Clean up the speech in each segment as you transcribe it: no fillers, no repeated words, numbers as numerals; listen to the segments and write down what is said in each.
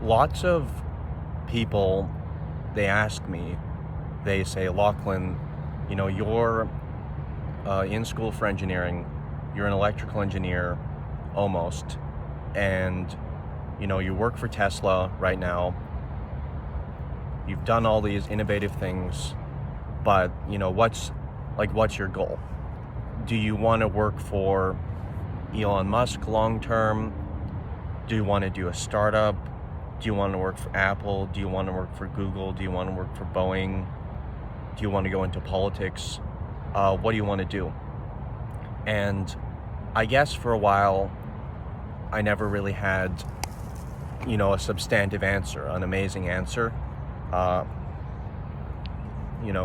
lots of people, they ask me, they say, Lachlan, you're in school for engineering, you're an electrical engineer almost, and you work for Tesla right now, you've done all these innovative things, but what's your goal? Do you want to work for Elon Musk long term? Do you want to do a startup? Do you want to work for Apple? Do you want to work for Google? Do you want to work for Boeing? Do you want to go into politics? What do you want to do? And I guess for a while, I never really had, a substantive answer, an amazing answer.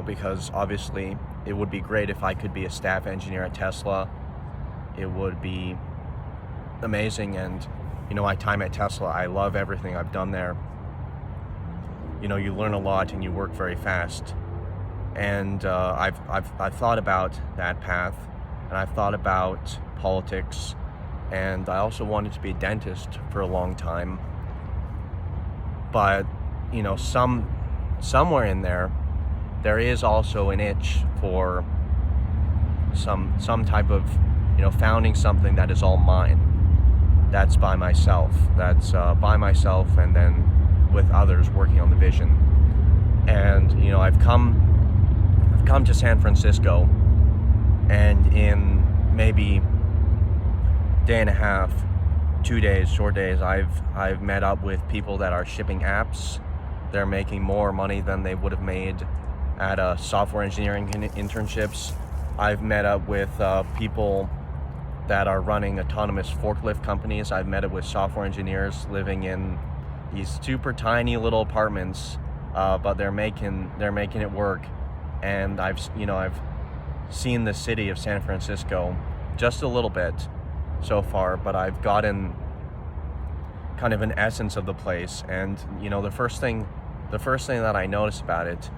Because obviously it would be great if I could be a staff engineer at Tesla. It would be amazing. And, my time at Tesla, I love everything I've done there. You learn a lot and you work very fast. And I've thought about that path, and I've thought about politics, and I also wanted to be a dentist for a long time. But, somewhere in there is also an itch for some type of, founding something that is all mine. That's by myself. That's by myself, and then with others working on the vision. And I've come to San Francisco, and in maybe day and a half, 2 days, short days, I've met up with people that are shipping apps. They're making more money than they would have made at software engineering internships. I've met up with people that are running autonomous forklift companies. I've met up with software engineers living in these super tiny little apartments, but they're making it work. And I've seen the city of San Francisco just a little bit so far, but I've gotten kind of an essence of the place. And the first thing that I notice about it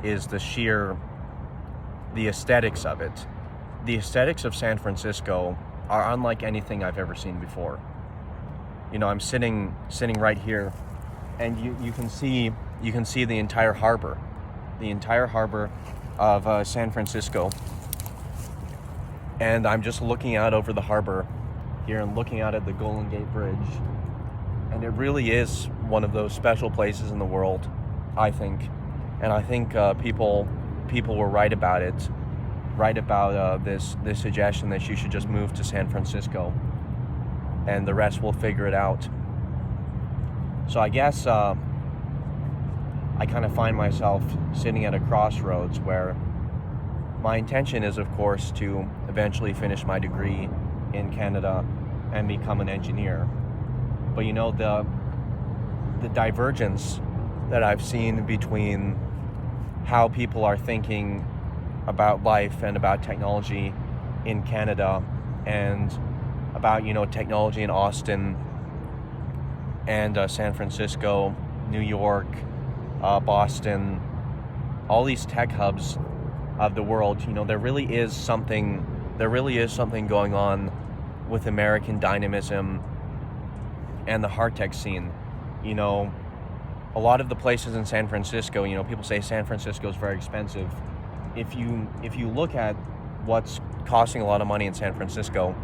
is the aesthetics of it. The aesthetics of San Francisco are unlike anything I've ever seen before. I'm sitting right here, and you can see the entire harbor of San Francisco. And I'm just looking out over the harbor here and looking out at the Golden Gate Bridge. And it really is one of those special places in the world, I think. And I think people were right about it, this suggestion that you should just move to San Francisco and the rest will figure it out. So I guess I kind of find myself sitting at a crossroads where my intention is, of course, to eventually finish my degree in Canada and become an engineer. But the divergence that I've seen between how people are thinking about life and about technology in Canada, and about technology in Austin and San Francisco, New York, Boston, all these tech hubs of the world, there really is something going on with American dynamism and the hard tech scene. A lot of the places in San Francisco, people say San Francisco is very expensive. If you look at what's costing a lot of money in San Francisco,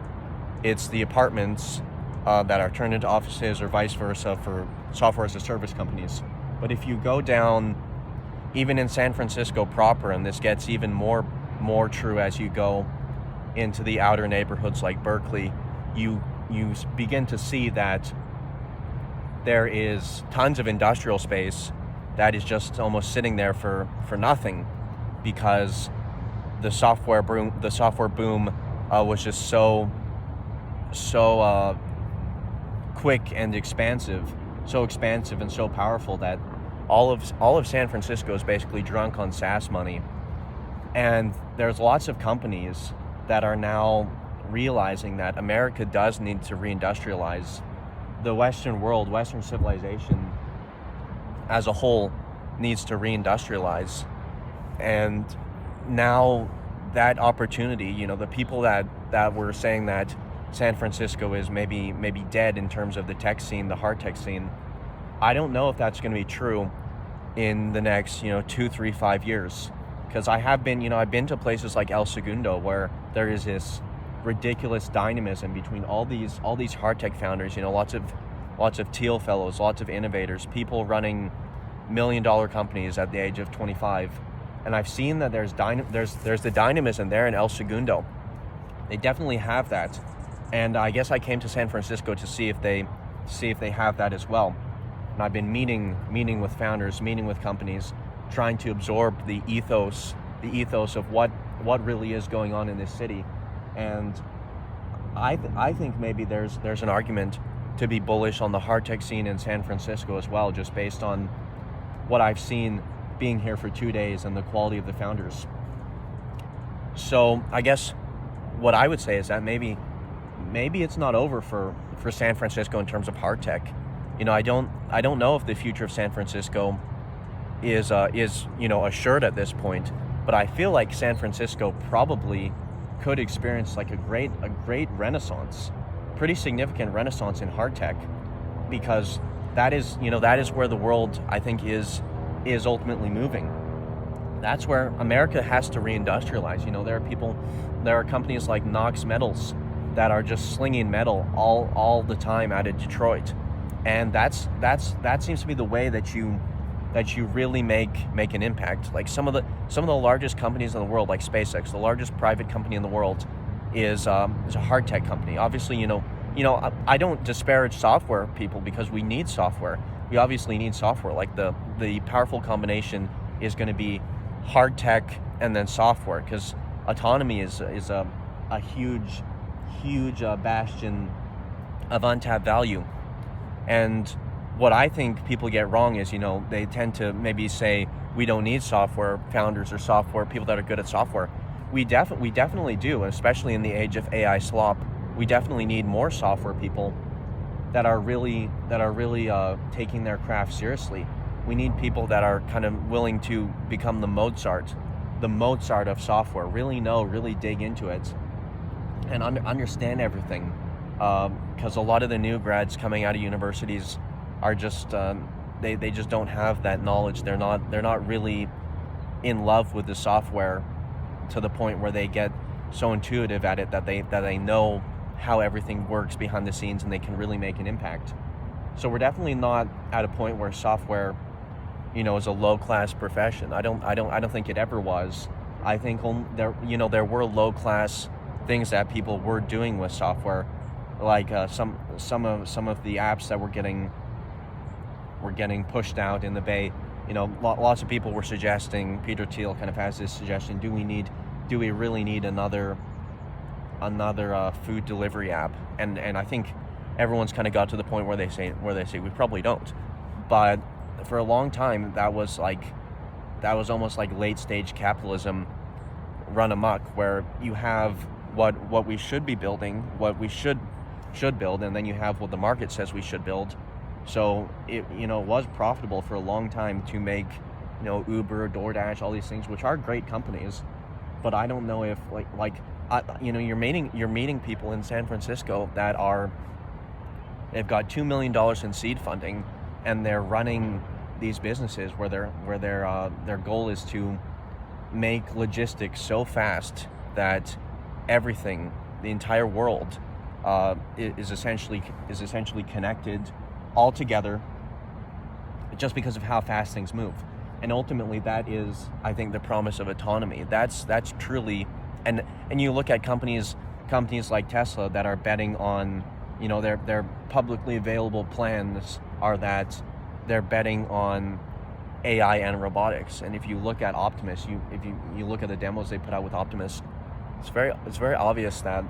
it's the apartments that are turned into offices, or vice versa, for software as a service companies. But if you go down, even in San Francisco proper, and this gets even more true as you go into the outer neighborhoods like Berkeley, you begin to see that there is tons of industrial space that is just almost sitting there for nothing, because the software boom was just so quick and expansive and so powerful that all of San Francisco is basically drunk on SaaS money. And there's lots of companies that are now realizing that America does need to reindustrialize. The Western world, Western civilization as a whole needs to reindustrialize. And now that opportunity, the people that were saying that San Francisco is maybe dead in terms of the tech scene, the hard tech scene, I don't know if that's going to be true in the next 2, 3, 5 years, because I've been to places like El Segundo where there is this ridiculous dynamism between all these hard tech founders, lots of Teal fellows, lots of innovators, people running $1 million companies at the age of 25. And I've seen that there's the dynamism there in El Segundo. They definitely have that. And I guess I came to San Francisco to see if they have that as well. And I've been meeting with founders, meeting with companies, trying to absorb the ethos of what really is going on in this city. And I think maybe there's an argument to be bullish on the hard tech scene in San Francisco as well, just based on what I've seen being here for 2 days and the quality of the founders. So I guess what I would say is that maybe it's not over for San Francisco in terms of hard tech. I don't know if the future of San Francisco is assured at this point, but I feel like San Francisco probably could experience like a great renaissance, pretty significant renaissance in hard tech, because that is where the world, I think, is ultimately moving. That's where America has to reindustrialize. There are companies like Knox Metals that are just slinging metal all the time out of Detroit, and that seems to be the way that you really make an impact. Like some of the largest companies in the world, like SpaceX, the largest private company in the world, is a hard tech company. Obviously, I don't disparage software people, because we need software. We obviously need software. Like the powerful combination is going to be hard tech and then software, because autonomy is a huge bastion of untapped value. And what I think people get wrong is, they tend to maybe say we don't need software founders or software people that are good at software. We definitely do, especially in the age of AI slop. We definitely need more software people that are really taking their craft seriously. We need people that are kind of willing to become the Mozart of software. Really dig into it and understand everything. Because a lot of the new grads coming out of universities are just they just don't have that knowledge. They're not really in love with the software to the point where they get so intuitive at it that they know how everything works behind the scenes and they can really make an impact. So we're definitely not at a point where software, is a low-class profession. I don't think it ever was. I think there were low-class things that people were doing with software, like some of the apps that were getting pushed out in the Bay. Lots of people were suggesting, Peter Thiel kind of has this suggestion: do we really need another food delivery app? And I think everyone's kind of got to the point where they say we probably don't. But for a long time, that was almost like late stage capitalism run amok, where you have what we should be building, what we should build, and then you have what the market says we should build. So it was profitable for a long time to make Uber, DoorDash, all these things, which are great companies. But I don't know if you're meeting people in San Francisco that they've got $2 million in seed funding, and they're running these businesses where their goal is to make logistics so fast that everything, the entire world, is essentially connected all together, just because of how fast things move. And ultimately, that is, I think, the promise of autonomy. That's truly, and you look at companies like Tesla that are betting on, their publicly available plans are that they're betting on AI and robotics. And if you look at Optimus, if you look at the demos they put out with Optimus, it's very obvious that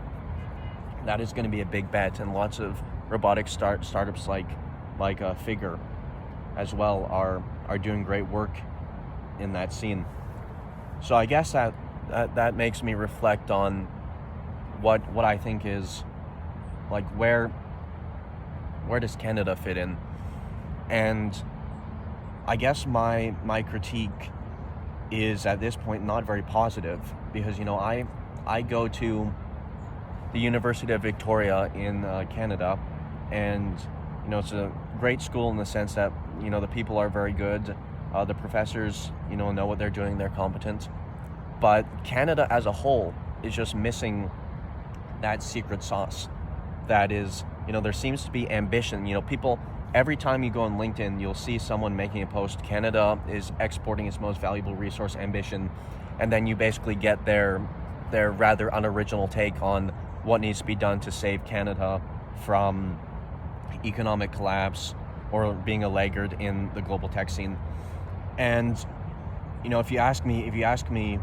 is going to be a big bet. And lots of robotics startups like Figure as well are doing great work in that scene. So I guess that makes me reflect on what I think is like where does Canada fit in. And I guess my critique is at this point not very positive, because I go to the University of Victoria in Canada, and it's a great school in the sense that, the people are very good. The professors, know what they're doing. They're competent. But Canada as a whole is just missing that secret sauce. That is, there seems to be ambition. People, every time you go on LinkedIn, you'll see someone making a post, Canada is exporting its most valuable resource, ambition. And then you basically get their rather unoriginal take on what needs to be done to save Canada from economic collapse or being a laggard in the global tech scene. And if you ask me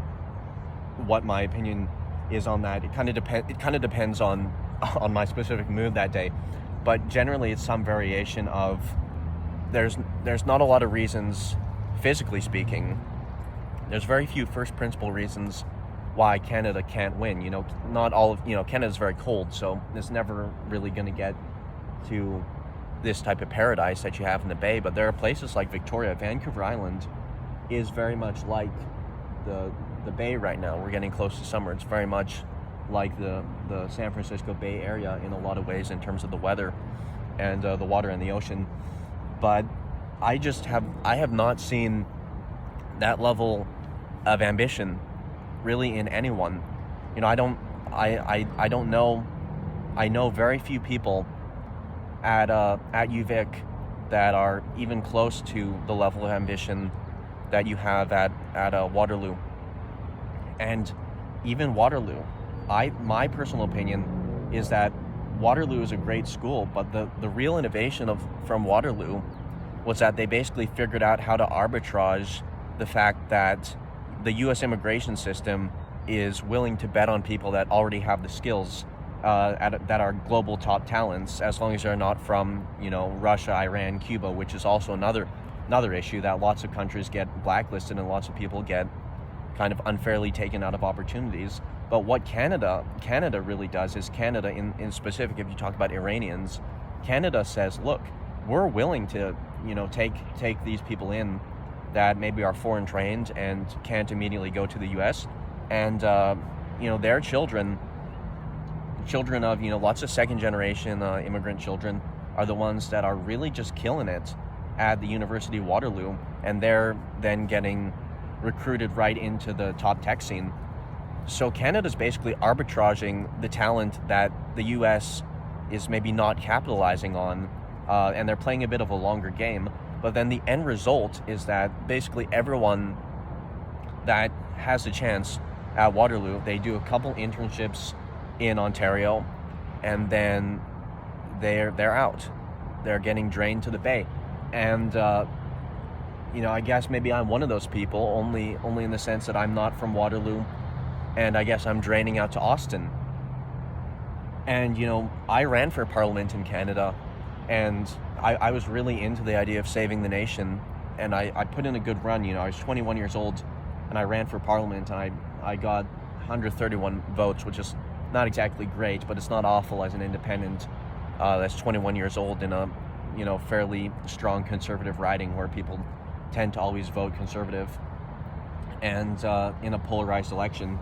what my opinion is on that, it kind of depends on my specific mood that day. But generally it's some variation of there's not a lot of reasons, physically speaking. There's very few first principle reasons why Canada can't win. Not all of, Canada's very cold, so it's never really going to get to this type of paradise that you have in the Bay. But there are places like Victoria. Vancouver Island is very much like the Bay right now. We're getting close to summer. It's very much like the San Francisco Bay Area in a lot of ways in terms of the weather and the water and the ocean. But I have not seen that level of ambition really in anyone. I don't know. I know very few people at UVic that are even close to the level of ambition that you have at Waterloo. And even Waterloo, my personal opinion is that Waterloo is a great school, but the real innovation from Waterloo was that they basically figured out how to arbitrage the fact that the U.S. immigration system is willing to bet on people that already have the skills, that are global top talents, as long as they're not from, Russia, Iran, Cuba, which is also another issue, that lots of countries get blacklisted and lots of people get kind of unfairly taken out of opportunities. But what Canada really does is Canada, in specific, if you talk about Iranians, Canada says, look, we're willing to, take these people in that maybe are foreign trained and can't immediately go to the U.S. And, their children of, lots of second generation immigrant children are the ones that are really just killing it at the University of Waterloo. And they're then getting recruited right into the top tech scene. So Canada's basically arbitraging the talent that the U.S. is maybe not capitalizing on, and they're playing a bit of a longer game. But then the end result is that basically everyone that has a chance at Waterloo, they do a couple internships in Ontario, and then they're out. They're getting drained to the Bay. And I guess maybe I'm one of those people, only in the sense that I'm not from Waterloo, and I guess I'm draining out to Austin. And I ran for Parliament in Canada, and I was really into the idea of saving the nation, and I put in a good run. I was 21 years old, and I ran for Parliament, and I got 131 votes, which is not exactly great, but it's not awful as an independent that's 21 years old in a fairly strong conservative riding where people tend to always vote conservative, and in a polarized election.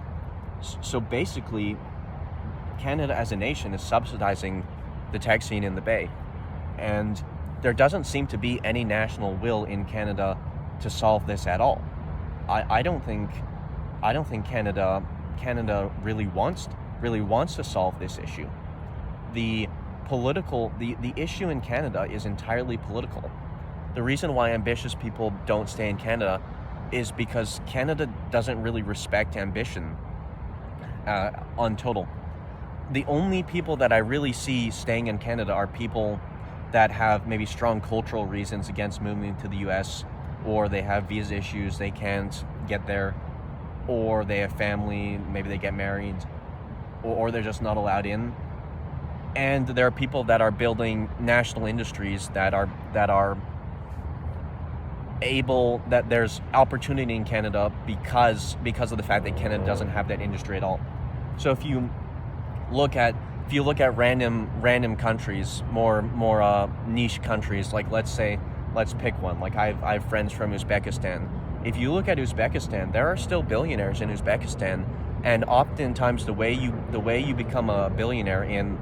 So basically, Canada as a nation is subsidizing the tech scene in the Bay, and there doesn't seem to be any national will in Canada to solve this at all. I don't think Canada really wants to solve this issue. The issue in Canada is entirely political. The reason why ambitious people don't stay in Canada is because Canada doesn't really respect ambition on total. The only people that I really see staying in Canada are people that have maybe strong cultural reasons against moving to the US, or they have visa issues, they can't get there, or they have family, maybe they get married, or they're just not allowed in. And there are people that are building national industries that are able, that there's opportunity in Canada because of the fact that Canada doesn't have that industry at all. So if you look at random countries, more niche countries, like let's pick one. Like I have friends from Uzbekistan. If you look at Uzbekistan, there are still billionaires in Uzbekistan, and oftentimes the way you become a billionaire in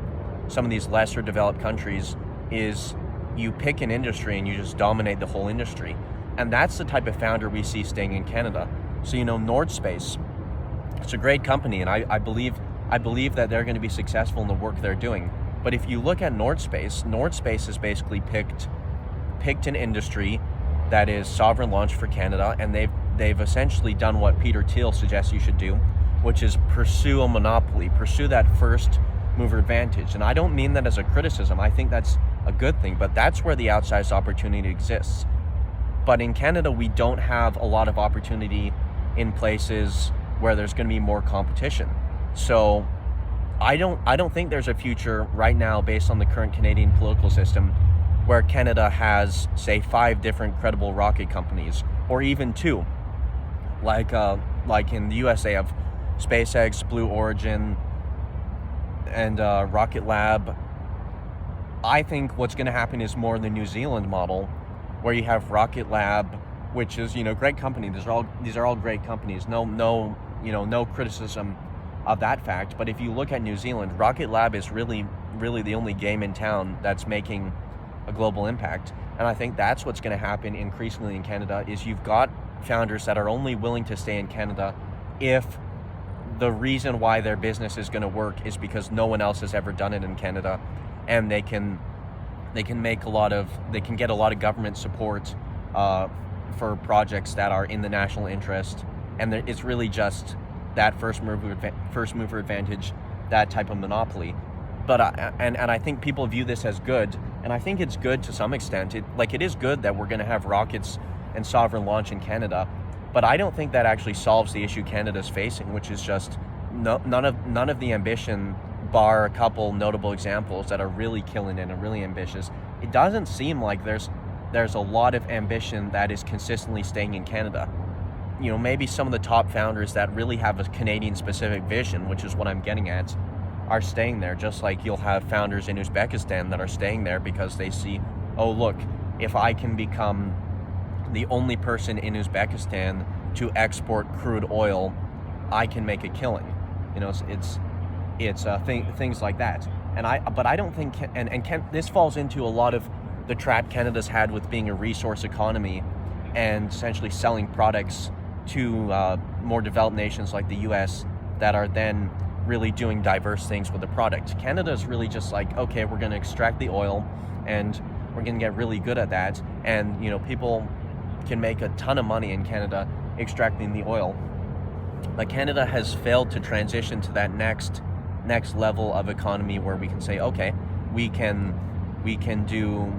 some of these lesser developed countries is you pick an industry and you just dominate the whole industry. And that's the type of founder we see staying in Canada. So, Nordspace, it's a great company, and I believe that they're going to be successful in the work they're doing. But if you look at Nordspace has basically picked an industry that is sovereign launch for Canada, and they've essentially done what Peter Thiel suggests you should do, which is pursue a monopoly, pursue that first mover advantage. And I don't mean that as a criticism. I think that's a good thing, but that's where the outsized opportunity exists. But in Canada, we don't have a lot of opportunity in places where there's going to be more competition. So I don't think there's a future right now based on the current Canadian political system where Canada has, say, 5 different credible rocket companies, or even 2. Like in the US, they have SpaceX, Blue Origin, and Rocket Lab. I think what's going to happen is more the New Zealand model, where you have Rocket Lab, which is great company. These are all great companies. No criticism of that fact. But if you look at New Zealand, Rocket Lab is really the only game in town that's making a global impact. And I think that's what's going to happen increasingly in Canada, is you've got founders that are only willing to stay in Canada if the reason why their business is going to work is because no one else has ever done it in Canada, and they can get a lot of government support for projects that are in the national interest, and it's really just that first mover advantage, that type of monopoly. But and I think people view this as good, and I think it's good to some extent. It is good that we're going to have rockets and sovereign launch in Canada, but I don't think that actually solves the issue Canada's facing, which is just none of the ambition, bar a couple notable examples that are really killing it and really ambitious. It doesn't seem like there's a lot of ambition that is consistently staying in Canada. Maybe some of the top founders that really have a Canadian specific vision, which is what I'm getting at, are staying there. Just like you'll have founders in Uzbekistan that are staying there because they see, oh look, if I can become the only person in Uzbekistan to export crude oil, I can make a killing. It's things like that. But I don't think, this falls into a lot of the trap Canada's had with being a resource economy and essentially selling products to more developed nations like the US that are then really doing diverse things with the product. Canada is really just like, okay, we're going to extract the oil and we're going to get really good at that, and people can make a ton of money in Canada extracting the oil. But Canada has failed to transition to that next level of economy where we can say, okay, we can do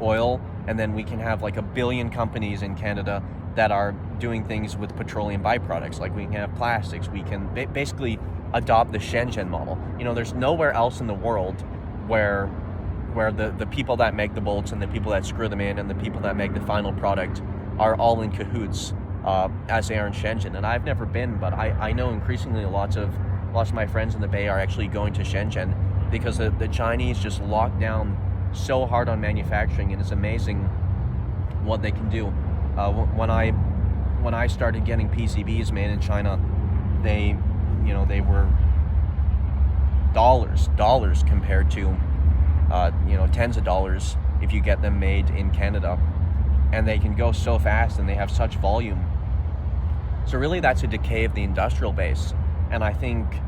oil, and then we can have like 1 billion companies in Canada that are doing things with petroleum byproducts. Like we can have plastics. We can basically adopt the Shenzhen model. There's nowhere else in the world where the people that make the bolts and the people that screw them in and the people that make the final product are all in cahoots as they are in Shenzhen. And I've never been, but I know increasingly lots of my friends in the Bay are actually going to Shenzhen because the Chinese just locked down so hard on manufacturing, and it's amazing what they can do. When I started getting PCBs made in China, they were dollars compared to tens of dollars if you get them made in Canada, and they can go so fast and they have such volume. So really that's a decay of the industrial base, and I think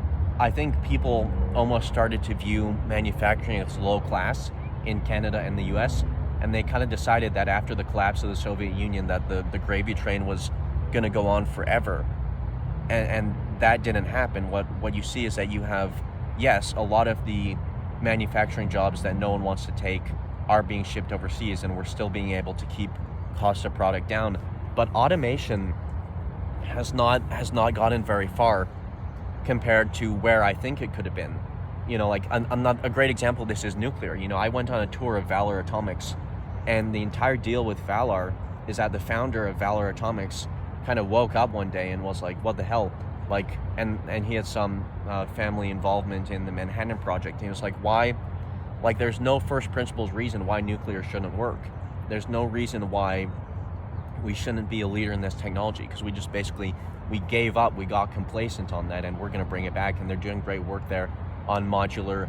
people almost started to view manufacturing as low class in Canada and the US, and they kind of decided that after the collapse of the Soviet Union that the gravy train was going to go on forever, and that didn't happen. What you see is that you have, yes, a lot of the manufacturing jobs that no one wants to take are being shipped overseas, and we're still being able to keep cost of product down, but automation has not gotten very far compared to where I think it could have been. A great example of this is nuclear. I went on a tour of Valor Atomics, and the entire deal with Valor is that the founder of Valor Atomics kind of woke up one day and was like, what the hell? And he had some family involvement in the Manhattan Project. And he was like, why? There's no first principles reason why nuclear shouldn't work. There's no reason why we shouldn't be a leader in this technology, because we gave up, we got complacent on that, and we're going to bring it back, and they're doing great work there on modular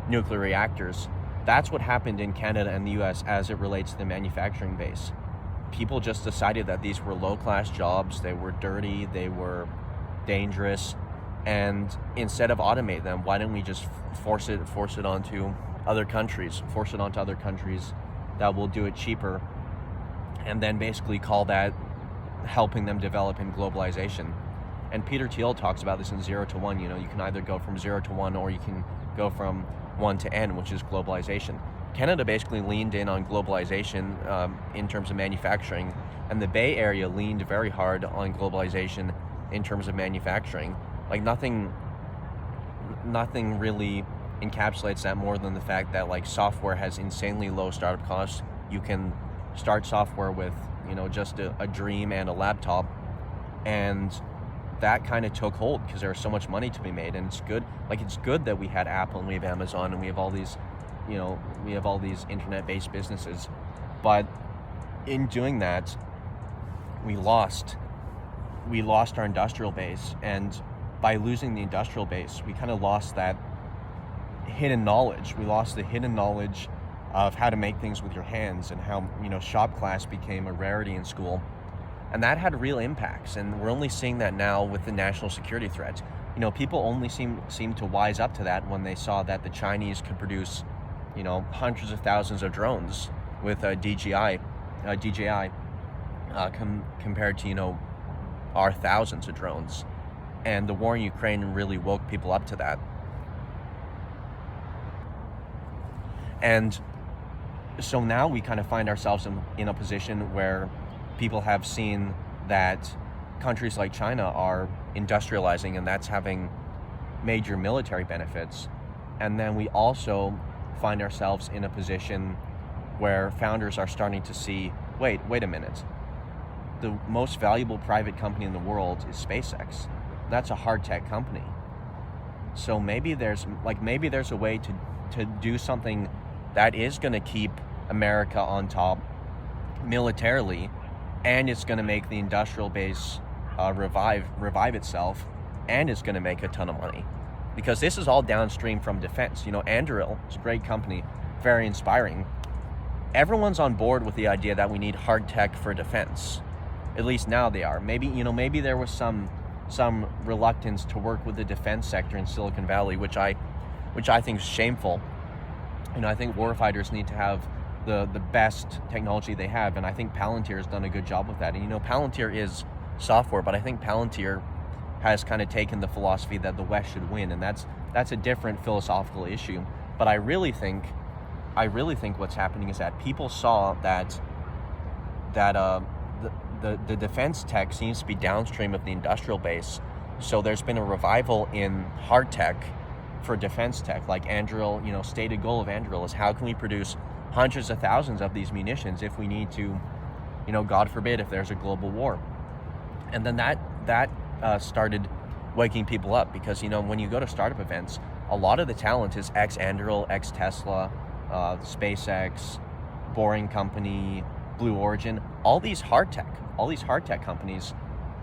nuclear reactors. That's what happened in Canada and the US as it relates to the manufacturing base. People just decided that these were low-class jobs, they were dirty, they were dangerous, and instead of automate them, why don't we just force it onto other countries, that will do it cheaper, and then basically call that helping them develop in globalization. And Peter Thiel talks about this in 0 to 1. You can either go from 0 to 1, or you can go from 1 to N, which is globalization. Canada basically leaned in on globalization in terms of manufacturing, and the Bay Area leaned very hard on globalization in terms of manufacturing. Like nothing really encapsulates that more than the fact that like software has insanely low startup costs. You can start software with just a dream and a laptop, and that kind of took hold because there was so much money to be made. And it's good that we had Apple and we have Amazon and we have all these internet-based businesses, but in doing that we lost our industrial base, and by losing the industrial base we kind of lost that hidden knowledge. We lost the hidden knowledge of how to make things with your hands, and how shop class became a rarity in school, and that had real impacts. And we're only seeing that now with the national security threats. People only seem to wise up to that when they saw that the Chinese could produce hundreds of thousands of drones with DJI compared to our thousands of drones. And the war in Ukraine really woke people up to that. And so now we kind of find ourselves in a position where people have seen that countries like China are industrializing, and that's having major military benefits. And then we also find ourselves in a position where founders are starting to see, wait a minute, the most valuable private company in the world is SpaceX. That's a hard tech company. So maybe there's a way to do something that is going to keep America on top militarily, and it's going to make the industrial base revive itself, and it's going to make a ton of money. Because this is all downstream from defense. Anduril is a great company, very inspiring. Everyone's on board with the idea that we need hard tech for defense. At least now they are. Maybe there was some reluctance to work with the defense sector in Silicon Valley, which I think is shameful. I think warfighters need to have the best technology they have, and I think Palantir has done a good job with that. And Palantir is software, but I think Palantir has kind of taken the philosophy that the West should win, and that's a different philosophical issue. But I really think what's happening is that people saw that the defense tech seems to be downstream of the industrial base. So there's been a revival in hard tech for defense tech, like Anduril. Stated goal of Anduril is how can we produce hundreds of thousands of these munitions if we need to, God forbid, if there's a global war. And then that started waking people up, because when you go to startup events, a lot of the talent is ex-Anduril, ex-Tesla, SpaceX, Boring Company, Blue Origin, all these hard tech companies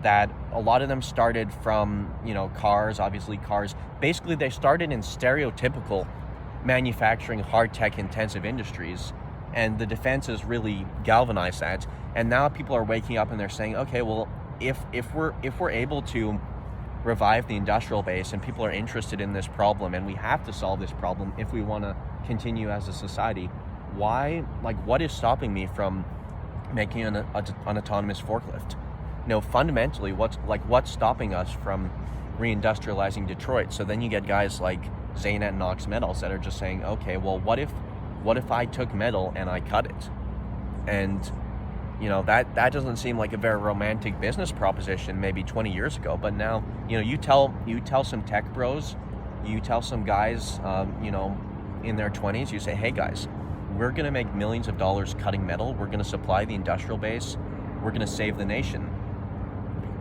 that a lot of them started from cars. Basically they started in stereotypical manufacturing hard tech intensive industries, and the defense has really galvanized that. And now people are waking up and they're saying, okay, well, if we're able to revive the industrial base and people are interested in this problem, and we have to solve this problem if we want to continue as a society, what is stopping me from making an autonomous forklift? Fundamentally, what's stopping us from reindustrializing Detroit? So then you get guys like Zanet and Knox Metals that are just saying, okay, well, what if I took metal and I cut it? And that doesn't seem like a very romantic business proposition maybe 20 years ago, but now you tell some tech bros, you tell some guys in their 20s, you say, hey guys, we're going to make millions of dollars cutting metal, we're going to supply the industrial base, we're going to save the nation,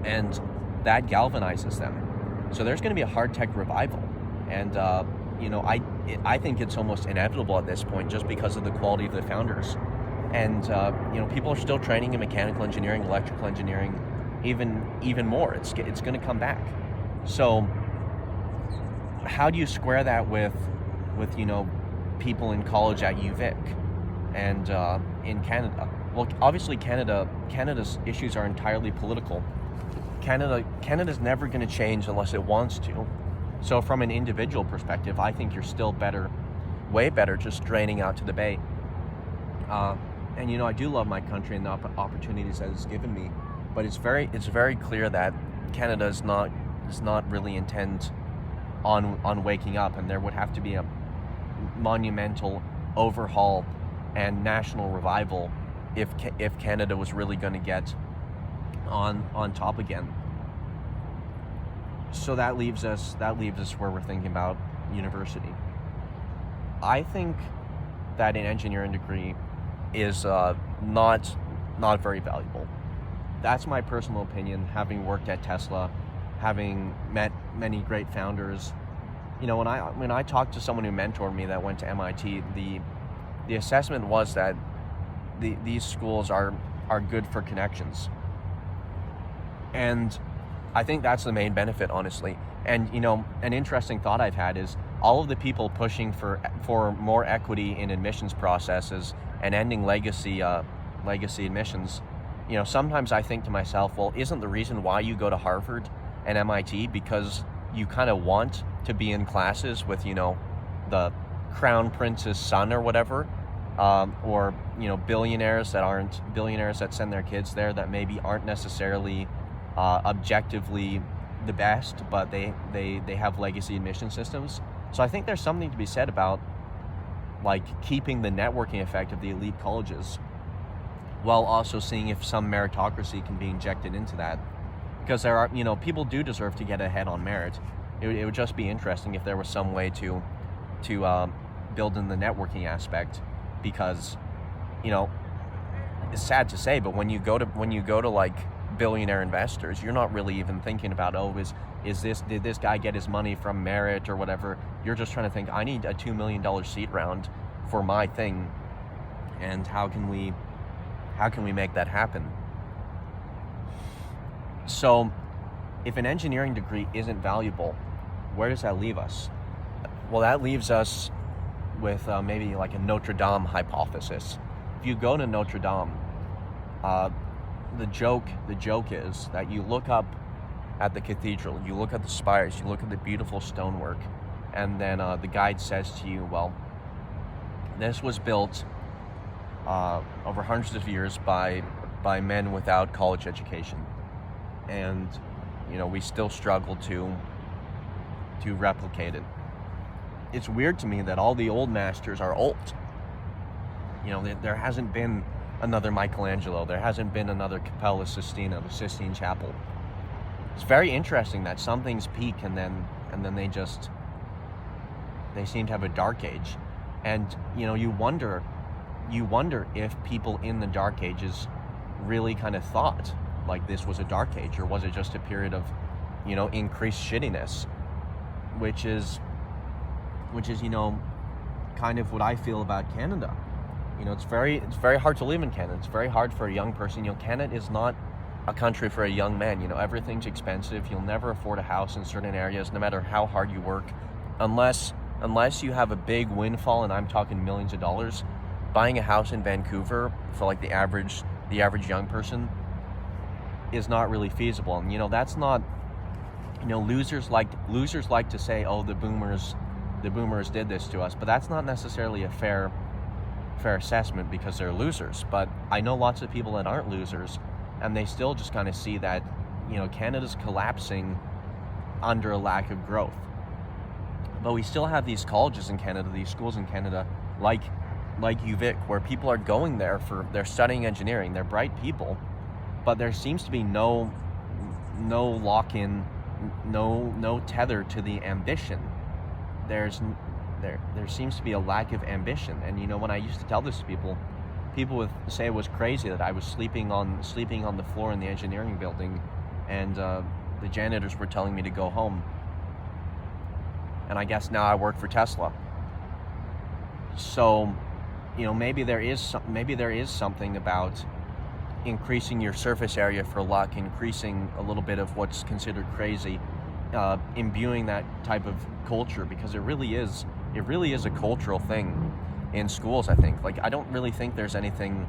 and that galvanizes them. So there's going to be a hard tech revival, and I think it's almost inevitable at this point, just because of the quality of the founders. And people are still training in mechanical engineering, electrical engineering, even more. It's going to come back. So how do you square that with people in college at UVic and in Canada. Well, obviously Canada's issues are entirely political. Canada's never going to change unless it wants to. So from an individual perspective, I think you're still better, way better, just draining out to the Bay. And I do love my country and the opportunities that it's given me, but it's very clear that Canada does not really intend on waking up, and there would have to be a monumental overhaul and national revival if Canada was really going to get on top again. So that leaves us where we're thinking about university. I think that an engineering degree is not very valuable. That's my personal opinion, having worked at Tesla, having met many great founders. When I talked to someone who mentored me that went to MIT, the assessment was that these schools are good for connections. And I think that's the main benefit, honestly. And an interesting thought I've had is all of the people pushing for more equity in admissions processes and ending legacy admissions. Sometimes I think to myself, well, isn't the reason why you go to Harvard and MIT because you kind of want to be in classes with the crown prince's son or whatever, or billionaires that send their kids there that maybe aren't necessarily objectively the best, but they have legacy admission systems. So I think there's something to be said about keeping the networking effect of the elite colleges while also seeing if some meritocracy can be injected into that, because there are people do deserve to get ahead on merit. It would just be interesting if there was some way to build in the networking aspect, because it's sad to say, but when you go to billionaire investors, you're not really even thinking about, did this guy get his money from merit or whatever. You're just trying to think, I need a $2 million seed round for my thing, and how can we make that happen? So if an engineering degree isn't valuable, where does that leave us? Well, that leaves us with maybe a Notre Dame hypothesis. If you go to Notre Dame, the joke is that you look up at the cathedral, you look at the spires, you look at the beautiful stonework, and then the guide says to you, well, this was built over hundreds of years by men without college education, and we still struggle to replicate it. It's weird to me that all the old masters are old. There hasn't been another Michelangelo, there hasn't been another Capella Sistina, the Sistine Chapel. It's very interesting that some things peak and then they seem to have a dark age. And you wonder if people in the dark ages really kind of thought this was a dark age, or was it just a period of increased shittiness, which is kind of what I feel about Canada. It's very hard to live in Canada. It's very hard for a young person. Canada is not a country for a young man. Everything's expensive. You'll never afford a house in certain areas, no matter how hard you work, unless you have a big windfall, and I'm talking millions of dollars. Buying a house in Vancouver for the average young person is not really feasible. And that's not, losers like to say, oh, the boomers did this to us, but that's not necessarily a fair assessment, because they're losers. But I know lots of people that aren't losers, and they still just kind of see that Canada's collapsing under a lack of growth. But we still have these colleges in Canada, these schools in Canada, like UVic, where people are going there they're studying engineering. They're bright people, but there seems to be no lock-in, no tether to the ambition. There seems to be a lack of ambition. And when I used to tell this to people would say it was crazy that I was sleeping on the floor in the engineering building, and the janitors were telling me to go home. And I guess now I work for Tesla. So, maybe there is something about increasing your surface area for luck, increasing a little bit of what's considered crazy, imbuing that type of culture, because it really is it really is a cultural thing in schools. I think, like, I don't really think there's anything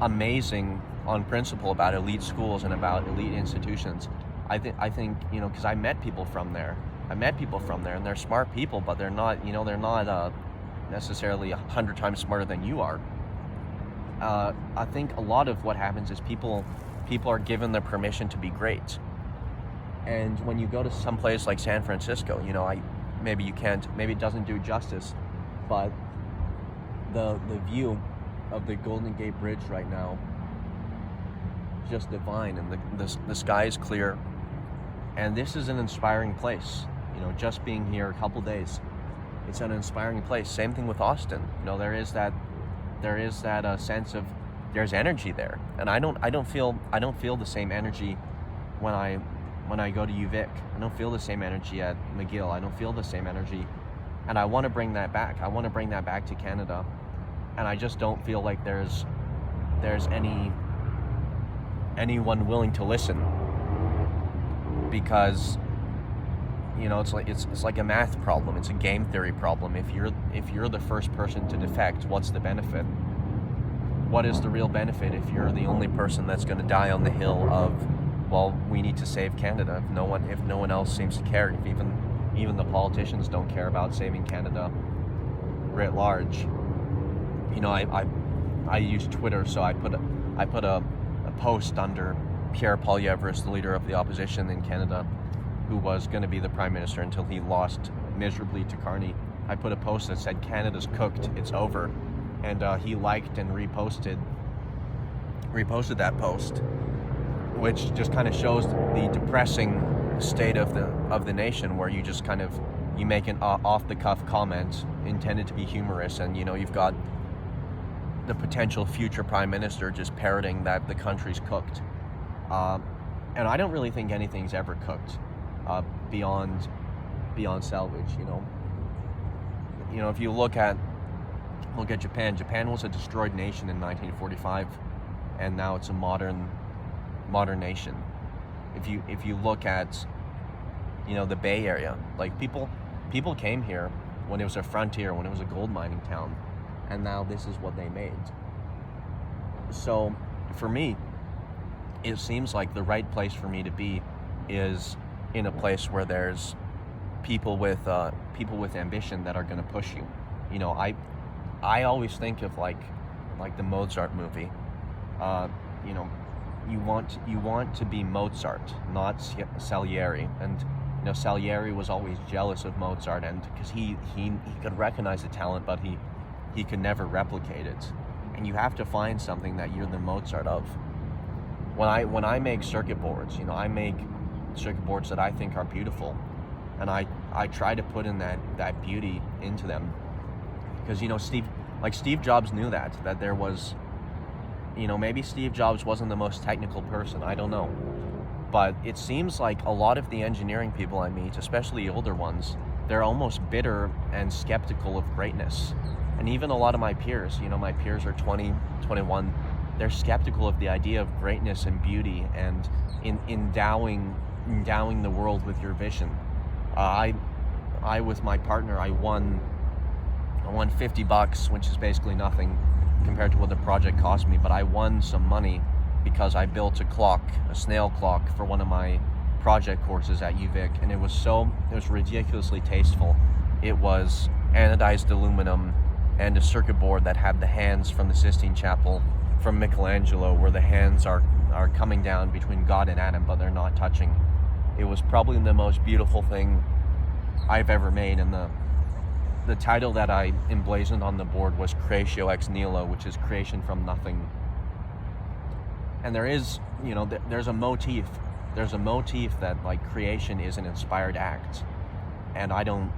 amazing on principle about elite schools and about elite institutions. I think because I met people from there. And they're smart people, but they're not necessarily 100 times smarter than you are. I think a lot of what happens is people are given the permission to be great. And when you go to some place like San Francisco, maybe it doesn't do justice, but the view of the Golden Gate Bridge right now is just divine, and the sky is clear, and this is an inspiring place. Just being here a couple days, it's an inspiring place. Same thing with Austin. There is that sense of there's energy there, and I don't feel the same energy when I go to UVic. I don't feel the same energy at McGill. I don't feel the same energy, and I want to bring that back. I want to bring that back to Canada, and I just don't feel like there's anyone willing to listen, because it's like a math problem. It's a game theory problem. If you're the first person to defect, what's the benefit? What is the real benefit if you're the only person that's going to die on the hill of, well, we need to save Canada? If no one else seems to care, if even the politicians don't care about saving Canada writ large. I use Twitter, so I put a post under Pierre Poilievre, the leader of the opposition in Canada, who was going to be the prime minister until he lost miserably to Carney. I put a post that said, "Canada's cooked, it's over," and he liked and reposted that post, which just kind of shows the depressing state of the nation, where you just you make an off-the-cuff comment intended to be humorous, and you've got the potential future prime minister just parroting that the country's cooked, and I don't really think anything's ever cooked beyond salvage. If you look at Japan was a destroyed nation in 1945, and now it's a modern nation. If you look at the Bay Area, like people came here when it was a frontier, when it was a gold mining town, and now this is what they made. So for me, it seems like the right place for me to be is in a place where there's people with ambition that are going to push you. I always think of like the Mozart movie. You want to be Mozart, not Salieri. And Salieri was always jealous of Mozart, and because he could recognize the talent, but he could never replicate it. And you have to find something that you're the Mozart of. When I make circuit boards, I make circuit boards that I think are beautiful, and I try to put in that beauty into them, because Steve Jobs knew that there was, maybe Steve Jobs wasn't the most technical person, I don't know, but it seems like a lot of the engineering people I meet, especially older ones, they're almost bitter and skeptical of greatness. And even a lot of my peers, my peers are 20, 21, they're skeptical of the idea of greatness and beauty and endowing the world with your vision. I with my partner, I won $50, which is basically nothing compared to what the project cost me, but I won some money because I built a snail clock for one of my project courses at UVic, and it was ridiculously tasteful. It was anodized aluminum and a circuit board that had the hands from the Sistine Chapel from Michelangelo, where the hands are coming down between God and Adam, but they're not touching. It was probably the most beautiful thing I've ever made, and the title that I emblazoned on the board was Creatio ex nihilo, which is creation from nothing. And there is, there's a motif that like creation is an inspired act, and I don't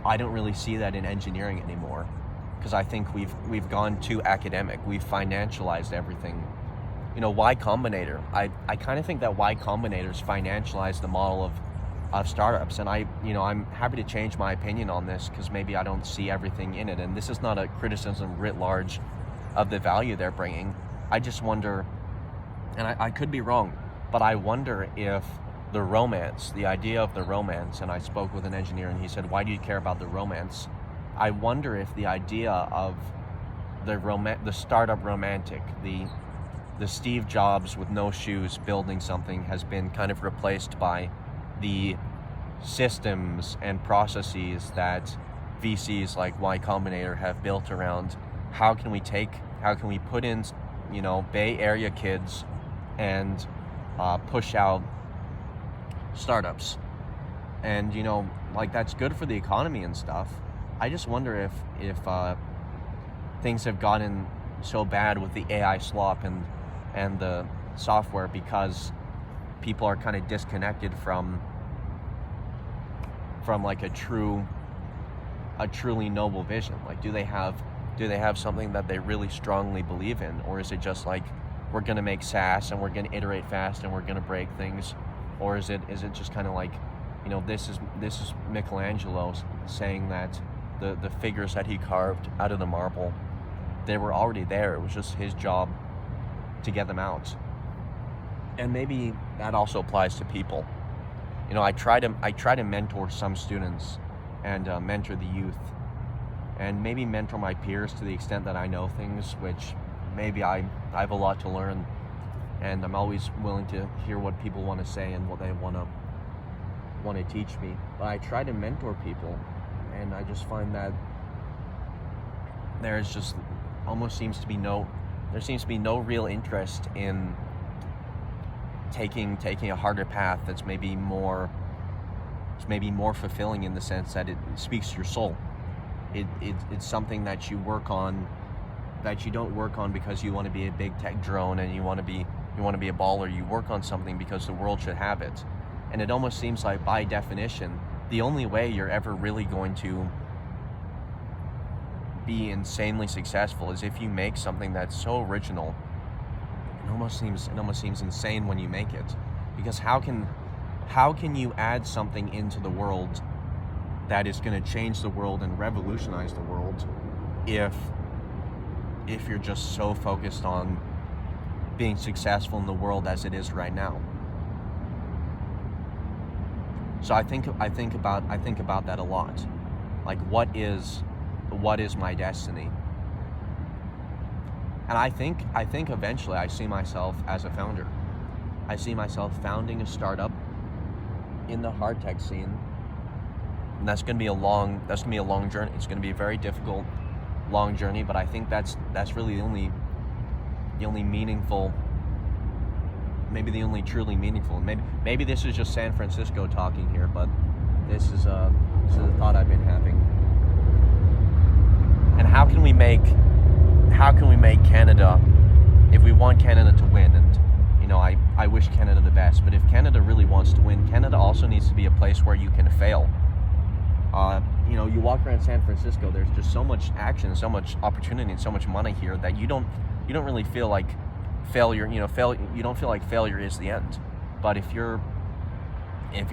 really see that in engineering anymore, because I think we've gone too academic. We've financialized everything. Y Combinator. I kind of think that Y Combinator's financialized the model of startups, and I'm happy to change my opinion on this, because maybe I don't see everything in it, and this is not a criticism writ large of the value they're bringing. I just wonder, and I could be wrong, but I wonder if the romance, the idea of the romance. And I spoke with an engineer, and he said, why do you care about the romance? I wonder if the idea of the startup romantic, the Steve Jobs with no shoes building something, has been kind of replaced by the systems and processes that VCs like Y Combinator have built around how can we put in, Bay Area kids and push out startups. And, that's good for the economy and stuff. I just wonder if things have gotten so bad with the AI slop and the software because people are kind of disconnected from like a truly noble vision. Like, do they have something that they really strongly believe in, or is it just like, we're going to make SaaS and we're going to iterate fast and we're going to break things? Or is it just kind of like, this is Michelangelo saying that the figures that he carved out of the marble, they were already there. It was just his job to get them out. And maybe that also applies to people. I try to mentor some students and mentor the youth, and maybe mentor my peers to the extent that I know things, which maybe I have a lot to learn, and I'm always willing to hear what people want to say and what they want to teach me. But I try to mentor people, and I just find that there seems to be no real interest in taking a harder path that's maybe more fulfilling, in the sense that it speaks to your soul. It's something that you work on, that you don't work on because you want to be a big tech drone and you want to be a baller. You work on something because the world should have it. And it almost seems like, by definition, the only way you're ever really going to be insanely successful is if you make something that's so original. It almost seems insane when you make it, because how can you add something into the world that is going to change the world and revolutionize the world if you're just so focused on being successful in the world as it is right now? So I think about that a lot. Like, what is my destiny? And I think eventually I see myself as a founder. I see myself founding a startup in the hard tech scene. And that's going to be a long journey. It's going to be a very difficult, long journey, but I think that's really the only meaningful, maybe the only truly meaningful. Maybe this is just San Francisco talking here, but this is a thought I've been having. And how can we make Canada, if we want Canada to win, and I wish Canada the best, but if Canada really wants to win, Canada also needs to be a place where you can fail. You walk around San Francisco, there's just so much action, so much opportunity, and so much money here that you don't really feel like failure. You don't feel like failure is the end. But if you're in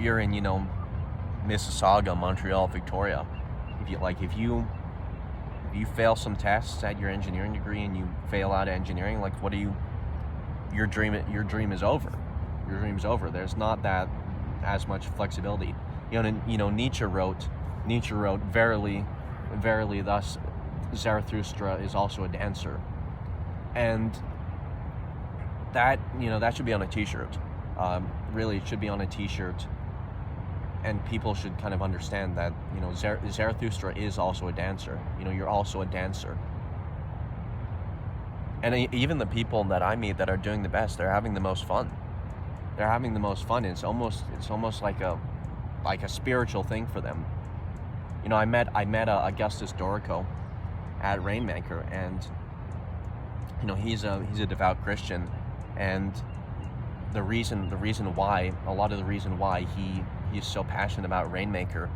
Mississauga, Montreal, Victoria, if you fail some tests at your engineering degree and you fail out of engineering, like, your dream is over. Your dream's over. There's not that as much flexibility. Nietzsche wrote, verily, thus Zarathustra is also a dancer. And that should be on a t-shirt. Really, it should be on a t-shirt. And people should kind of understand that, Zarathustra is also a dancer. You're also a dancer. And even the people that I meet that are doing the best, they're having the most fun. They're having the most fun. It's almost like a spiritual thing for them. I met Augustus Dorico at Rainmaker, and he's a devout Christian, and a lot of the reason why he's so passionate about Rainmaker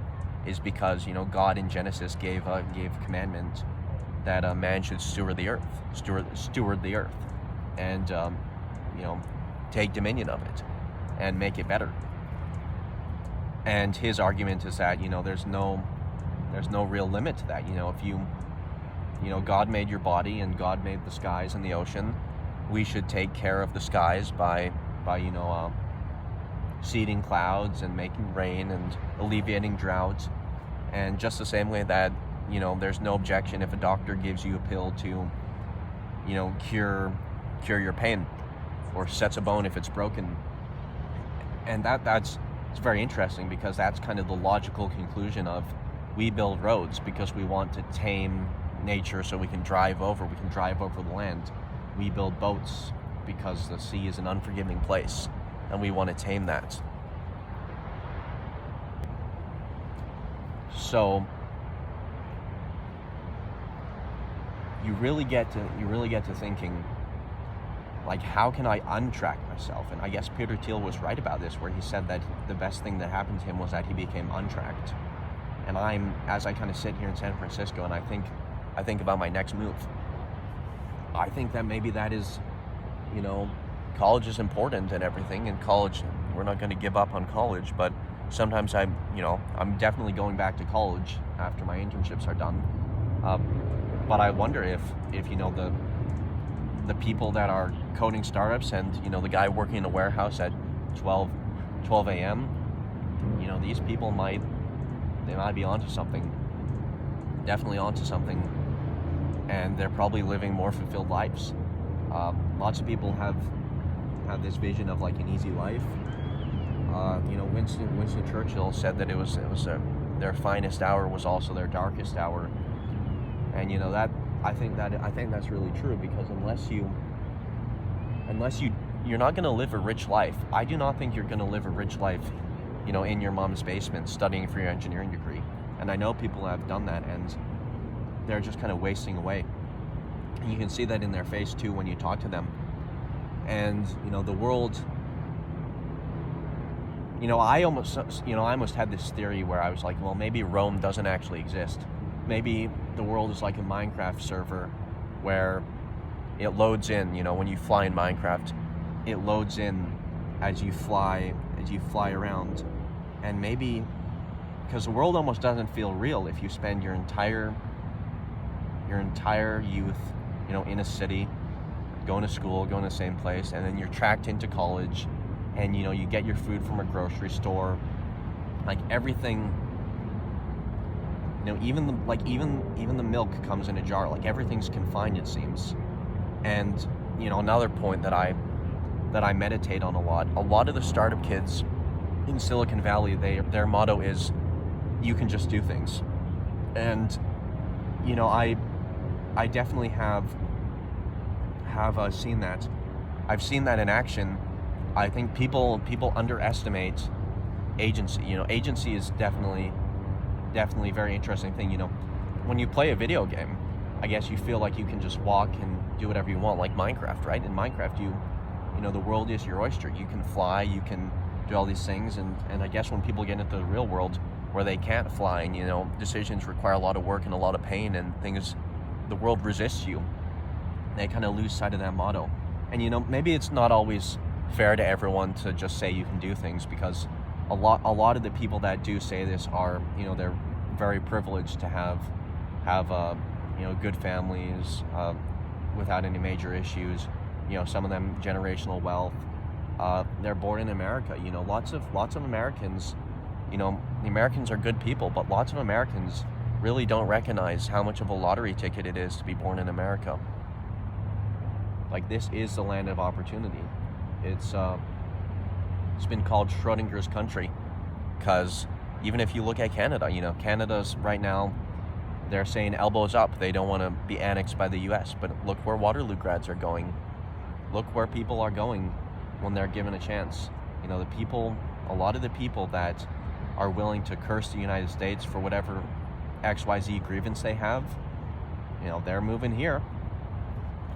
is because God in Genesis gave a commandment that a man should steward the earth, and take dominion of it and make it better. And his argument is that there's no real limit to that. If God made your body and God made the skies and the ocean, we should take care of the skies by seeding clouds and making rain and alleviating drought. And just the same way that, there's no objection if a doctor gives you a pill to, cure your pain or sets a bone if it's broken. And that's it's very interesting, because that's kind of the logical conclusion of, we build roads because we want to tame nature so we can drive over the land. We build boats because the sea is an unforgiving place and we want to tame that. So you really get to thinking, like, how can I untrack myself? And I guess Peter Thiel was right about this, where he said that the best thing that happened to him was that he became untracked. And as I kind of sit here in San Francisco and I think about my next move, I think that maybe that is, college is important and everything. And college, we're not going to give up on college, but sometimes I'm definitely going back to college after my internships are done. But I wonder if the people that are coding startups and, the guy working in a warehouse at 12 a.m., these people might be onto something, definitely onto something, and they're probably living more fulfilled lives. Lots of people have this vision of like an easy life. Winston Churchill said that it was their finest hour was also their darkest hour, and that I think that's really true, because unless you're not going to live a rich life. I do not think you're going to live a rich life, in your mom's basement studying for your engineering degree. And I know people have done that, and they're just kind of wasting away. And you can see that in their face too when you talk to them. And the world. I almost had this theory where I was like, well, maybe Rome doesn't actually exist. Maybe the world is like a Minecraft server where it loads in, when you fly in Minecraft, it loads in as you fly around. And maybe, because the world almost doesn't feel real if you spend your entire youth, in a city, going to school, going to the same place, and then you're tracked into college, and you get your food from a grocery store, like everything. Even the milk comes in a jar. Like everything's confined, it seems. And another point that I meditate on a lot. A lot of the startup kids in Silicon Valley, their motto is, "You can just do things." And I definitely have seen that. I've seen that in action. I think people underestimate agency. Agency is definitely a very interesting thing. When you play a video game, I guess you feel like you can just walk and do whatever you want, like Minecraft, right? In Minecraft, the world is your oyster. You can fly, you can do all these things, and I guess when people get into the real world where they can't fly, and decisions require a lot of work and a lot of pain and things, the world resists you. They kind of lose sight of that motto. And maybe it's not always fair to everyone to just say you can do things, because a lot of the people that do say this are, they're very privileged to have good families without any major issues. Some of them generational wealth. They're born in America. Lots of Americans. The Americans are good people, but lots of Americans really don't recognize how much of a lottery ticket it is to be born in America. Like, this is the land of opportunity. It's been called Schrodinger's country, because even if you look at Canada, Canada's right now, they're saying elbows up. They don't want to be annexed by the US, but look where Waterloo grads are going. Look where people are going when they're given a chance. A lot of the people that are willing to curse the United States for whatever XYZ grievance they have, they're moving here.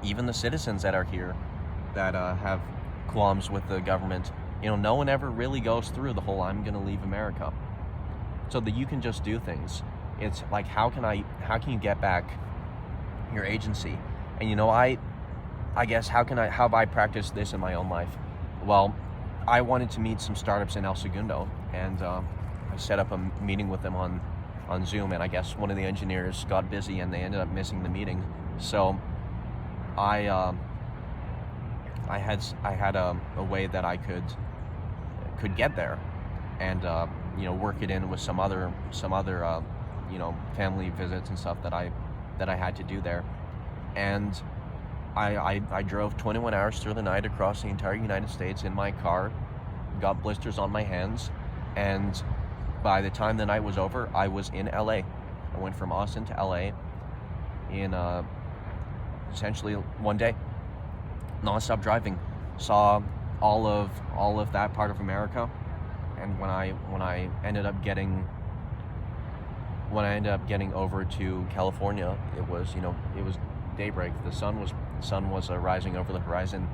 Even the citizens that are here that have qualms with the government, no one ever really goes through the whole "I'm going to leave America." So that you can just do things. It's like, how can you get back your agency? And I guess how have I practiced this in my own life? Well, I wanted to meet some startups in El Segundo, and I set up a meeting with them on Zoom, and I guess one of the engineers got busy and they ended up missing the meeting. So I had a way that I could could get there, and work it in with some other family visits and stuff that I had to do there. And I drove 21 hours through the night across the entire United States in my car, got blisters on my hands, and by the time the night was over, I was in LA. I went from Austin to LA in essentially one day, non-stop driving. Saw all of that part of America, and when I ended up getting over to California, it was daybreak. The sun was rising over the horizon.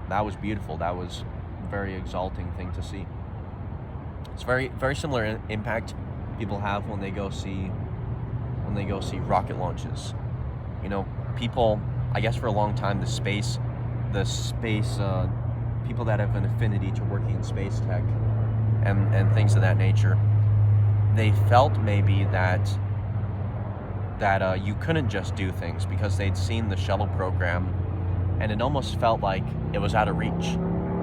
That was beautiful. That was a very exalting thing to see. It's very, very similar impact people have when they go see rocket launches. People, I guess for a long time, the space people that have an affinity to working in space tech and things of that nature, they felt maybe that you couldn't just do things because they'd seen the shuttle program, and it almost felt like it was out of reach.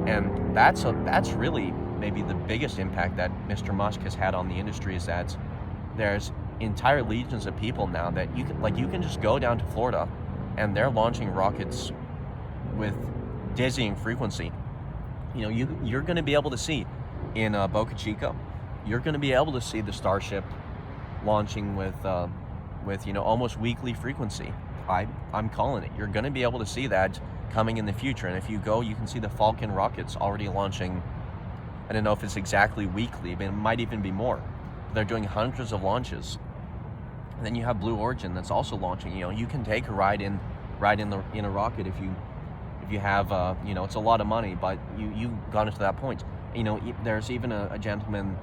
And that's really maybe the biggest impact that Mr. Musk has had on the industry, is that there's entire legions of people now that you can just go down to Florida, and they're launching rockets with dizzying frequency. You're going to be able to see in Boca Chica, you're going to be able to see the Starship launching with almost weekly frequency. I'm calling it. You're going to be able to see that coming in the future. And if you go, you can see the Falcon rockets already launching. I don't know if it's exactly weekly, but it might even be more. They're doing hundreds of launches. And then you have Blue Origin that's also launching. You can take a ride in a rocket if you have it's a lot of money, but you've gone into that point. There's even a gentleman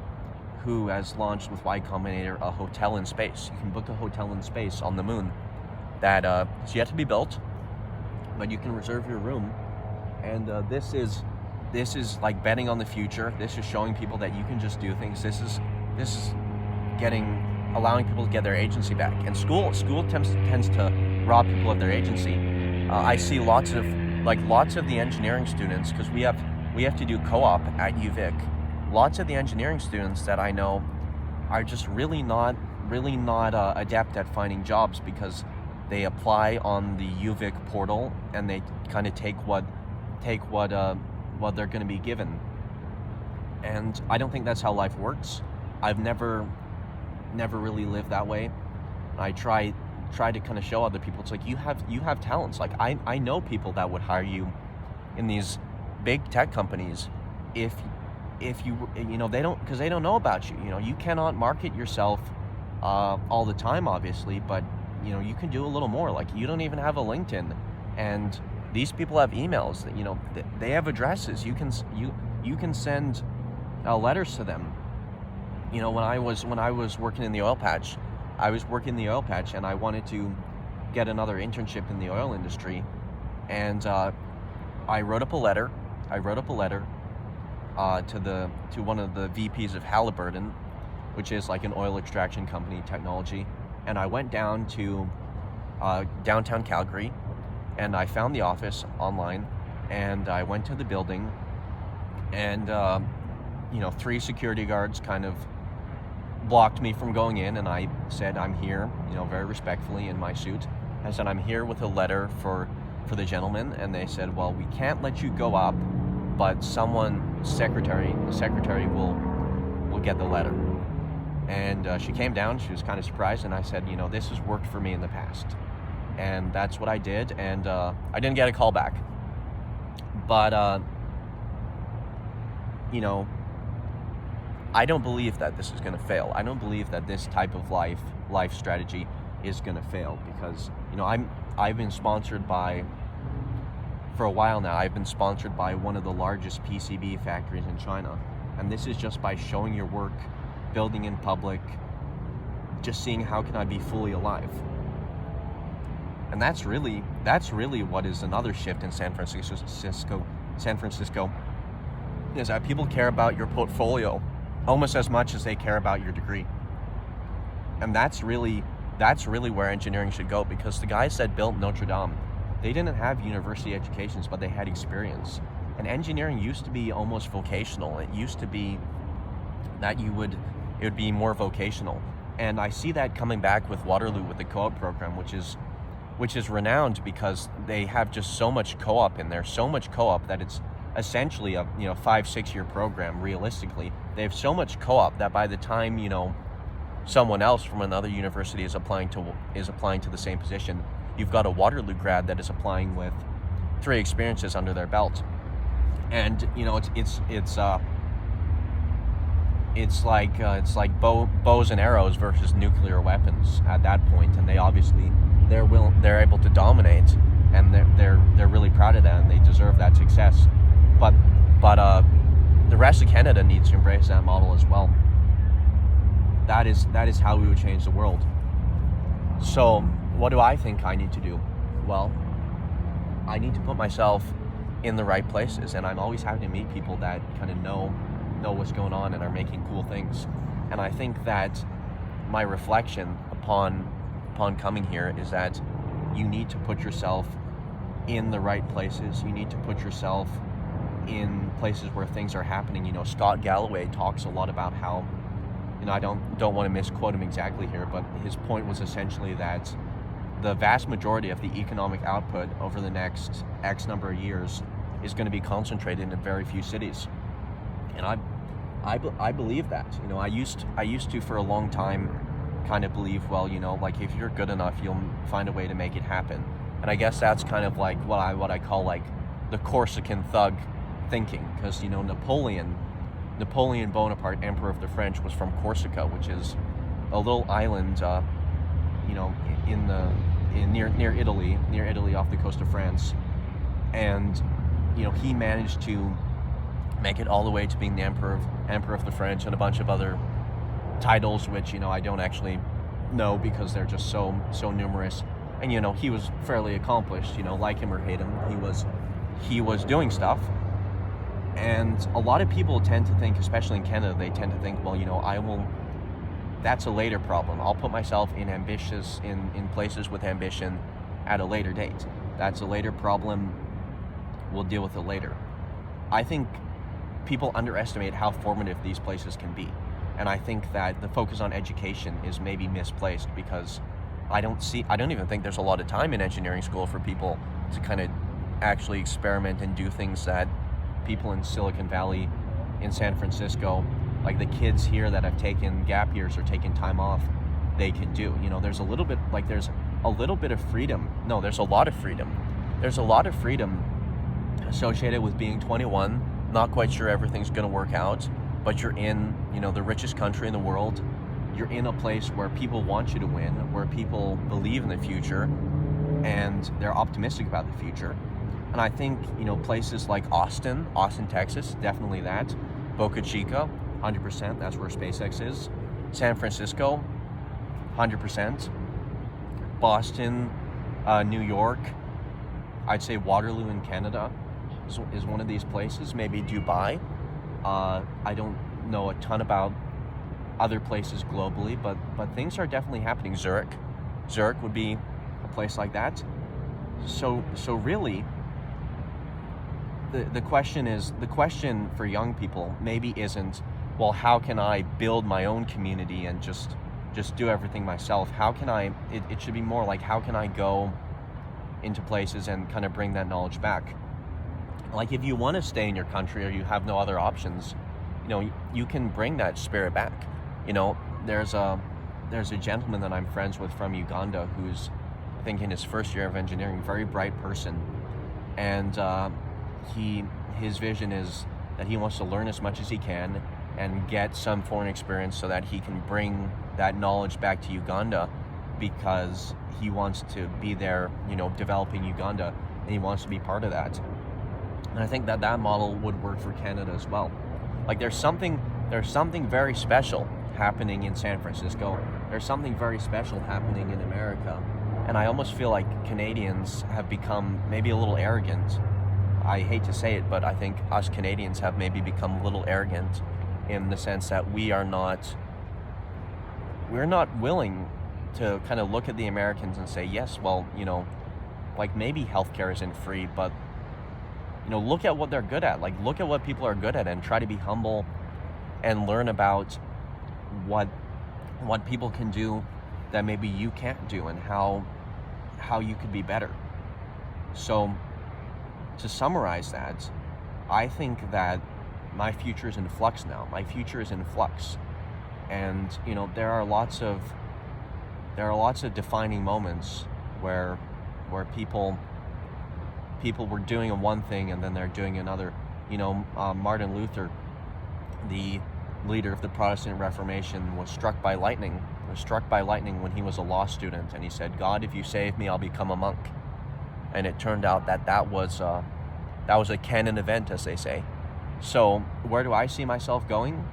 who has launched with Y Combinator a hotel in space. You can book a hotel in space on the moon that is yet to be built, but you can reserve your room. And this is like betting on the future. This is showing people that you can just do things. This is allowing people to get their agency back. And school tends to rob people of their agency. I see lots of the engineering students, because we have to do co-op at UVic. Lots of the engineering students that I know are just really not adept at finding jobs, because they apply on the UVic portal and they kind of take what they're going to be given. And I don't think that's how life works. I've never really lived that way. I try to kind of show other people, it's like you have talents. Like I know people that would hire you in these big tech companies if you they don't, because they don't know about you. You cannot market yourself all the time, obviously, but you can do a little more. Like, you don't even have a LinkedIn, and these people have emails that they have addresses. You can send letters to them. When I was working in the oil patch, and I wanted to get another internship in the oil industry, and I wrote up a letter to one of the VPs of Halliburton, which is like an oil extraction company technology. And I went down to downtown Calgary, and I found the office online, and I went to the building, and 3 security guards kind of blocked me from going in, and I said, I'm here, very respectfully in my suit. I said, I'm here with a letter for the gentleman. And they said, well, we can't let you go up, but the secretary will get the letter. And she came down. She was kind of surprised, and I said, this has worked for me in the past. And that's what I did, and I didn't get a call back. But, I don't believe that this is going to fail. I don't believe that this type of life strategy is going to fail, because, I've been sponsored by, for a while now, I've been sponsored by one of the largest PCB factories in China. And this is just by showing your work, building in public, just seeing how can I be fully alive. And that's really what is another shift in San Francisco, is that people care about your portfolio almost as much as they care about your degree. And that's really where engineering should go, because the guys that built Notre Dame, they didn't have university educations, but they had experience. And engineering used to be almost vocational. It used to be that it would be more vocational. And I see that coming back with Waterloo with the co-op program, which is renowned because they have just so much co-op in there, so much co-op that it's essentially a 5-6 year program. Realistically, they have so much co-op that by the time someone else from another university is applying to the same position, you've got a Waterloo grad that is applying with 3 experiences under their belt. And it's like bows and arrows versus nuclear weapons at that point, and they're able to dominate, and they're really proud of that, and they deserve that success. But the rest of Canada needs to embrace that model as well. That is how we would change the world. So what do I think I need to do? Well, I need to put myself in the right places, and I'm always happy to meet people that kind of know what's going on and are making cool things. And I think that my reflection upon coming here is that you need to put yourself in the right places. You need to put yourself in places where things are happening. Scott Galloway talks a lot about how, I don't want to misquote him exactly here, but his point was essentially that the vast majority of the economic output over the next X number of years is going to be concentrated in very few cities. And I believe that. I used to for a long time kind of believe, well, like if you're good enough, you'll find a way to make it happen. And I guess that's kind of like what I call like the Corsican thug thinking, because Napoleon Bonaparte, Emperor of the French, was from Corsica, which is a little island, near Italy off the coast of France, and he managed to make it all the way to being the Emperor of the French and a bunch of other titles, which I don't actually know because they're just so numerous. And he was fairly accomplished. Like him or hate him, he was doing stuff. And a lot of people tend to think, especially in Canada, they tend to think, well, that's a later problem. I'll put myself in places with ambition at a later date. That's a later problem. We'll deal with it later. I think people underestimate how formative these places can be. And I think that the focus on education is maybe misplaced, because I don't even think there's a lot of time in engineering school for people to kind of actually experiment and do things that people in Silicon Valley, in San Francisco, like the kids here that have taken gap years or taken time off, they can do. There's a little bit of freedom. No, there's a lot of freedom. There's a lot of freedom associated with being 21, not quite sure everything's going to work out, but you're in, the richest country in the world. You're in a place where people want you to win, where people believe in the future, and they're optimistic about the future. And I think, places like Austin, Texas, definitely that. Boca Chica, 100%, that's where SpaceX is. San Francisco, 100%. Boston, New York, I'd say Waterloo in Canada is one of these places. Maybe Dubai. I don't know a ton about other places globally, but things are definitely happening. Zurich would be a place like that. So really, the question for young people maybe isn't, well, how can I build my own community and just do everything myself? It should be more like, how can I go into places and kind of bring that knowledge back? Like, if you want to stay in your country or you have no other options, you can bring that spirit back. There's a gentleman that I'm friends with from Uganda who's, I think, in his first year of engineering, very bright person, and his vision is that he wants to learn as much as he can and get some foreign experience so that he can bring that knowledge back to Uganda, because he wants to be there, developing Uganda, and he wants to be part of that. And I think that model would work for Canada as well. Like, there's something very special happening in San Francisco. There's something very special happening in America. And I almost feel like Canadians have become maybe a little arrogant. I hate to say it, but I think us Canadians have maybe become a little arrogant in the sense that we're not willing to kind of look at the Americans and say, yes, well, like, maybe healthcare isn't free, but look at what they're good at. Like, look at what people are good at and try to be humble and learn about what people can do that maybe you can't do, and how you could be better. So to summarize that, I think that my future is in flux now. My future is in flux. And there are lots of defining moments where people were doing one thing and then they're doing another. Martin Luther, the leader of the Protestant Reformation, was struck by lightning when he was a law student, and he said, "God, if you save me, I'll become a monk." And it turned out that was a canon event, as they say. So where do I see myself going?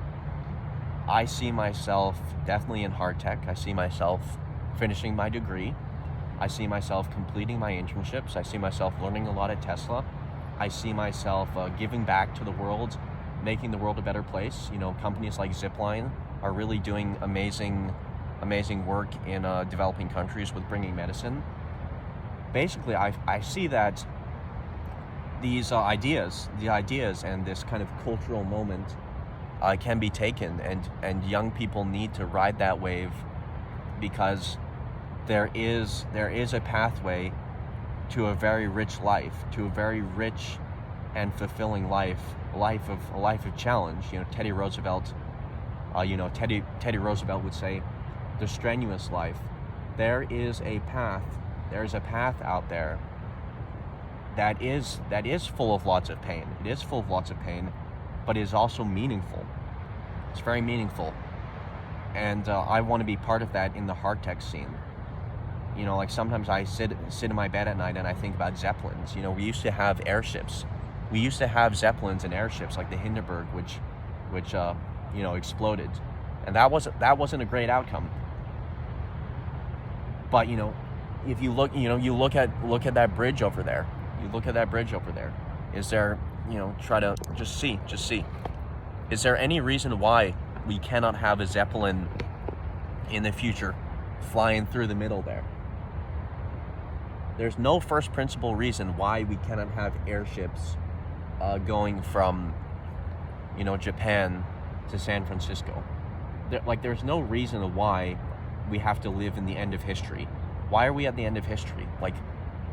I see myself definitely in hard tech. I see myself finishing my degree. I see myself completing my internships. I see myself learning a lot at Tesla. I see myself giving back to the world, making the world a better place. Companies like Zipline are really doing amazing work in developing countries with bringing medicine. Basically, I see that these ideas and this kind of cultural moment can be taken, and young people need to ride that wave, because there is a pathway to a very rich life, to a very rich and fulfilling life of challenge. Teddy Roosevelt would say, the strenuous life. There is a path out there that is full of lots of pain. It is full of lots of pain, but it is also meaningful. It's very meaningful. And I want to be part of that in the hard tech scene. Like sometimes I sit in my bed at night and I think about Zeppelins. We used to have airships. We used to have Zeppelins and airships like the Hindenburg, which exploded. And that wasn't a great outcome. But if you look at that bridge over there. You look at that bridge over there. Is there, try to just see. Is there any reason why we cannot have a Zeppelin in the future flying through the middle there? There's no first principle reason why we cannot have airships going from, Japan to San Francisco. There's no reason why we have to live in the end of history. Why are we at the end of history?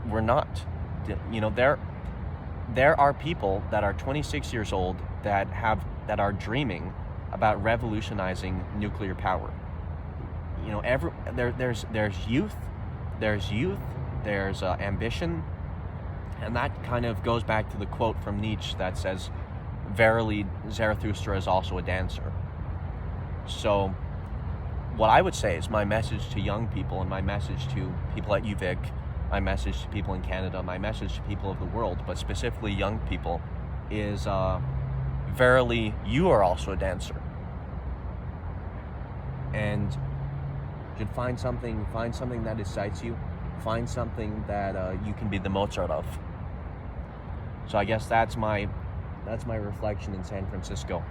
We're not. There are people that are 26 years old that are dreaming about revolutionizing nuclear power. There's youth, there's ambition, and that kind of goes back to the quote from Nietzsche that says, "Verily, Zarathustra is also a dancer." So what I would say is my message to young people, and my message to people at UVic, my message to people in Canada, my message to people of the world, but specifically young people, is verily, you are also a dancer. And you should find something that excites you. Find something that you can be the Mozart of. So I guess that's my reflection in San Francisco.